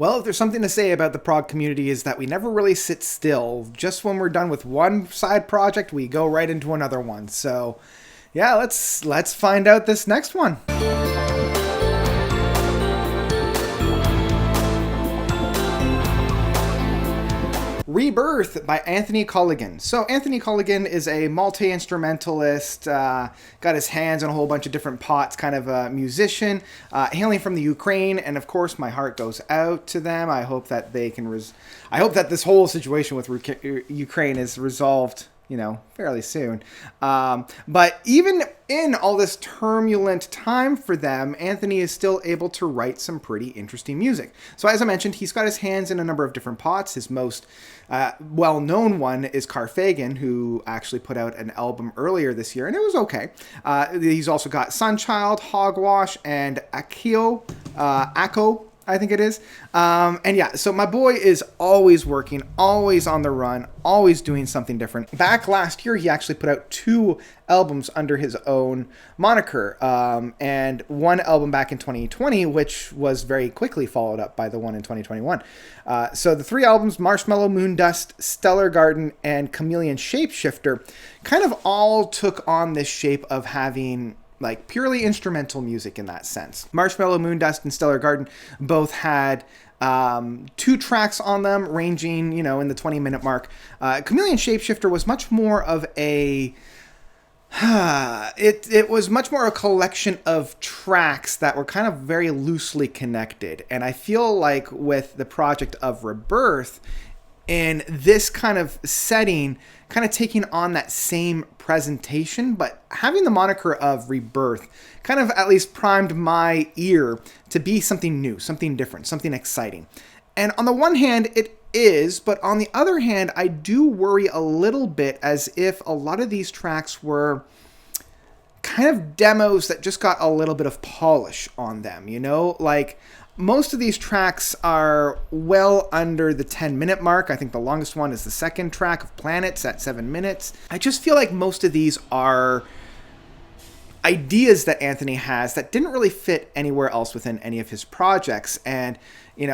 Well, if there's something to say about the prog community is that we never really sit still. Just when we're done with one side project, we go right into another one. So, yeah, let's find out this next one. Rebirth by Antony Kalugin. So Antony Kalugin is a multi-instrumentalist, got his hands in a whole bunch of different pots, kind of a musician, hailing from the Ukraine, and of course my heart goes out to them. I hope that they can I hope that this whole situation with Ukraine is resolved, fairly soon. But even in all this turbulent time for them, Antony is still able to write some pretty interesting music. So as I mentioned, he's got his hands in a number of different pots. His most well-known one is Carfagan, who actually put out an album earlier this year, and it was okay. He's also got Sunchild, Hogwash, and Akio, I think it is. And yeah, so my boy is always working, always on the run, always doing something different. Back last year, he actually put out 2 albums under his own moniker, and one album back in 2020, which was very quickly followed up by the one in 2021. So the 3 albums, Marshmallow, Moondust, Stellar Garden, and Chameleon Shapeshifter, kind of all took on this shape of having like purely instrumental music in that sense. Marshmallow, Moondust, and Stellar Garden both had 2 tracks on them, ranging, in the 20-minute mark. Chameleon Shapeshifter was much more of a it was much more a collection of tracks that were kind of very loosely connected. And I feel like with the project of Rebirth, in this kind of setting, kind of taking on that same presentation, but having the moniker of Rebirth kind of at least primed my ear to be something new, something different, something exciting. And on the one hand, it is, but on the other hand, I do worry a little bit as if a lot of these tracks were kind of demos that just got a little bit of polish on them, like most of these tracks are well under the 10-minute mark. I think the longest one is the second track of Planets at 7 minutes. I just feel like most of these are ideas that Antony has that didn't really fit anywhere else within any of his projects. And,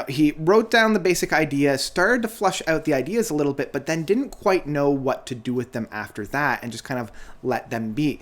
he wrote down the basic idea, started to flush out the ideas a little bit, but then didn't quite know what to do with them after that and just kind of let them be.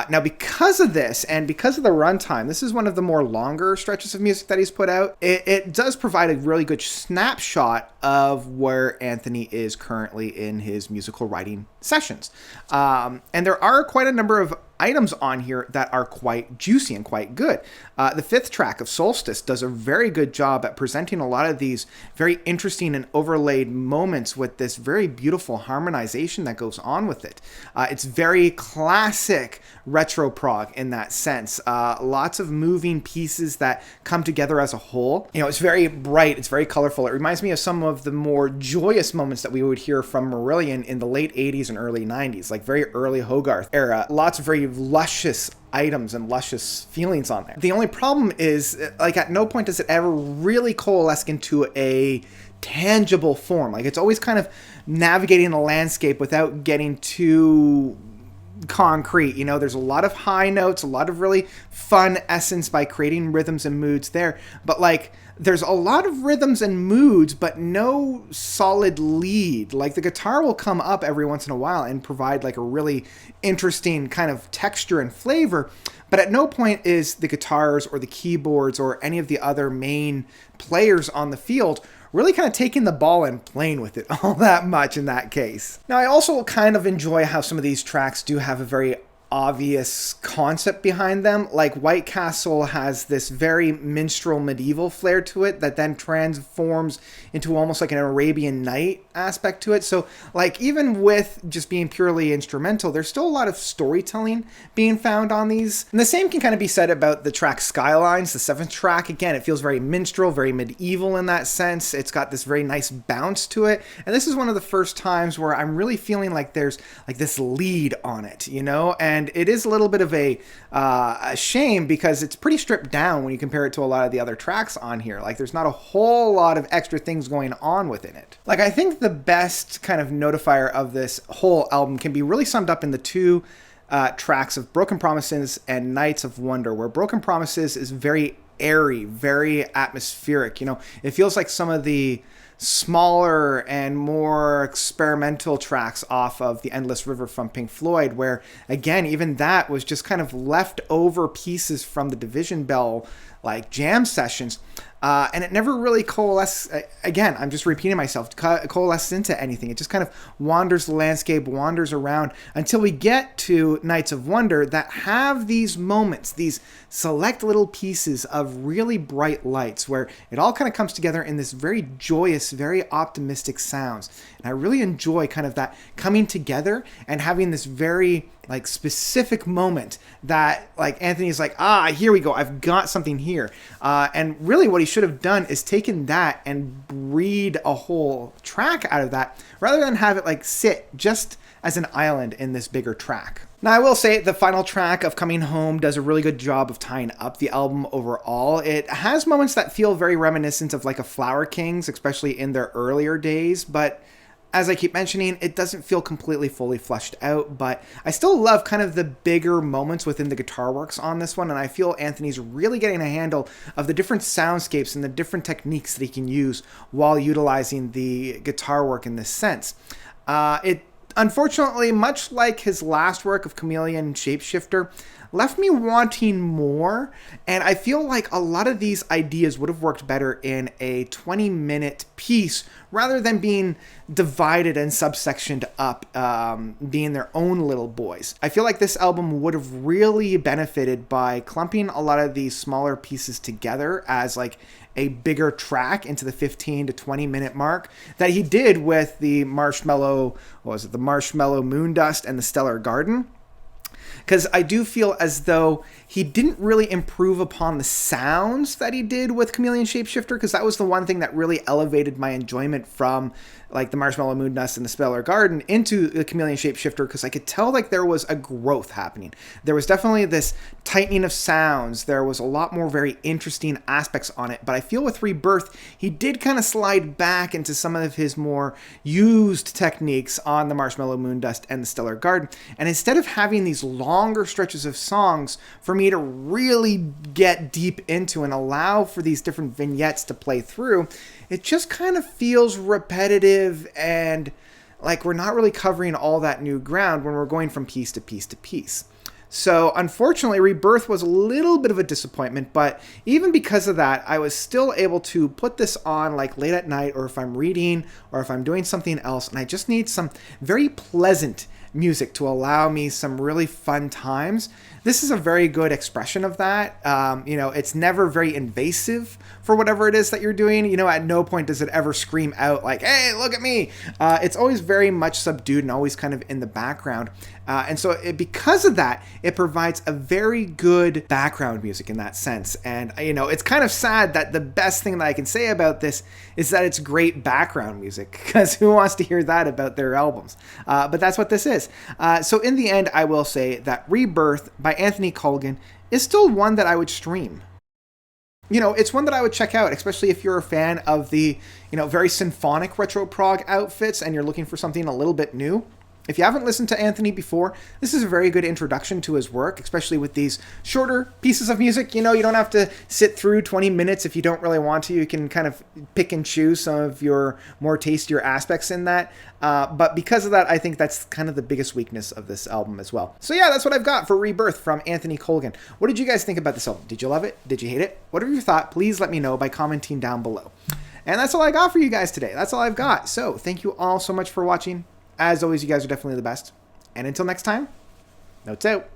Now, because of this and because of the runtime, this is one of the more longer stretches of music that he's put out. It does provide a really good snapshot of where Antony is currently in his musical writing sessions. And there are quite a number of items on here that are quite juicy and quite good. The 5th track of Solstice does a very good job at presenting a lot of these very interesting and overlaid moments with this very beautiful harmonization that goes on with it. It's very classic retro prog in that sense. Lots of moving pieces that come together as a whole. It's very bright, it's very colorful. It reminds me of some of the more joyous moments that we would hear from Marillion in the late 80s and early 90s, like very early Hogarth era. Lots of very luscious items and luscious feelings on there. The only problem is, like, at no point does it ever really coalesce into a tangible form. Like, it's always kind of navigating the landscape without getting too concrete. There's a lot of high notes, a lot of really fun essence by creating rhythms and moods there, but like there's a lot of rhythms and moods but no solid lead. Like the guitar will come up every once in a while and provide like a really interesting kind of texture and flavor, but at no point is the guitars or the keyboards or any of the other main players on the field really kind of taking the ball and playing with it all that much in that case. Now, I also kind of enjoy how some of these tracks do have a very obvious concept behind them. Like White Castle has this very minstrel medieval flair to it that then transforms into almost like an Arabian Night aspect to it. So like even with just being purely instrumental, there's still a lot of storytelling being found on these. And the same can kind of be said about the track Skylines, the 7th track. Again, it feels very minstrel, very medieval in that sense. It's got this very nice bounce to it. And this is one of the first times where I'm really feeling like there's like this lead on it, and it is a little bit of a shame because it's pretty stripped down when you compare it to a lot of the other tracks on here. Like there's not a whole lot of extra things going on within it. Like I think the best kind of notifier of this whole album can be really summed up in the 2 tracks of Broken Promises and Nights of Wonder, where Broken Promises is very airy, very atmospheric. You know, it feels like some of the smaller and more experimental tracks off of The Endless River from Pink Floyd, where again, even that was just kind of leftover pieces from the Division Bell like jam sessions. And it never really coalesced. Again, I'm just repeating myself, coalesced into anything. It just kind of wanders the landscape, wanders around until we get to Nights of Wonder that have these moments, these select little pieces of really bright lights where it all kind of comes together in this very joyous, very optimistic sounds. And I really enjoy kind of that coming together and having this very like specific moment that like Anthony's like, here we go, I've got something here. And really what he should have done is taken that and breed a whole track out of that rather than have it like sit just as an island in this bigger track. Now, I will say the final track of Coming Home does a really good job of tying up the album overall. It has moments that feel very reminiscent of like a Flower Kings, especially in their earlier days, but as I keep mentioning, it doesn't feel completely fully fleshed out, but I still love kind of the bigger moments within the guitar works on this one, and I feel Anthony's really getting a handle of the different soundscapes and the different techniques that he can use while utilizing the guitar work in this sense. It unfortunately, much like his last work of Chameleon Shapeshifter, left me wanting more, and I feel like a lot of these ideas would have worked better in a 20-minute piece rather than being divided and subsectioned up, being their own little boys. I feel like this album would have really benefited by clumping a lot of these smaller pieces together as like a bigger track into the 15 to 20 minute mark that he did with the Marshmallow Moondust and the Stellar Garden. Because I do feel as though he didn't really improve upon the sounds that he did with Chameleon Shapeshifter, because that was the one thing that really elevated my enjoyment from like the Marshmallow Moondust and the Stellar Garden into the Chameleon Shapeshifter, because I could tell like there was a growth happening. There was definitely this tightening of sounds. There was a lot more very interesting aspects on it. But I feel with Rebirth, he did kind of slide back into some of his more used techniques on the Marshmallow Moondust and the Stellar Garden. And instead of having these longer stretches of songs for me to really get deep into and allow for these different vignettes to play through, it just kind of feels repetitive and like we're not really covering all that new ground when we're going from piece to piece to piece. So unfortunately, Rebirth was a little bit of a disappointment, but even because of that, I was still able to put this on like late at night, or if I'm reading or if I'm doing something else and I just need some very pleasant music to allow me some really fun times. This is a very good expression of that. It's never very invasive for whatever it is that you're doing. At no point does it ever scream out like, hey, look at me. It's always very much subdued and always kind of in the background. And so because of that, it provides a very good background music in that sense. And, it's kind of sad that the best thing that I can say about this is that it's great background music, because who wants to hear that about their albums? But that's what this is. So in the end, I will say that Rebirth by Antony Kalugin is still one that I would stream. It's one that I would check out, especially if you're a fan of the, very symphonic retro prog outfits and you're looking for something a little bit new. If you haven't listened to Antony before, this is a very good introduction to his work, especially with these shorter pieces of music. You don't have to sit through 20 minutes if you don't really want to. You can kind of pick and choose some of your more tastier aspects in that. But because of that, I think that's kind of the biggest weakness of this album as well. So yeah, that's what I've got for Rebirth from Antony Kalugin. What did you guys think about this album? Did you love it? Did you hate it? Whatever you thought, please let me know by commenting down below. And that's all I got for you guys today. That's all I've got. So thank you all so much for watching. As always, you guys are definitely the best. And until next time, notes out.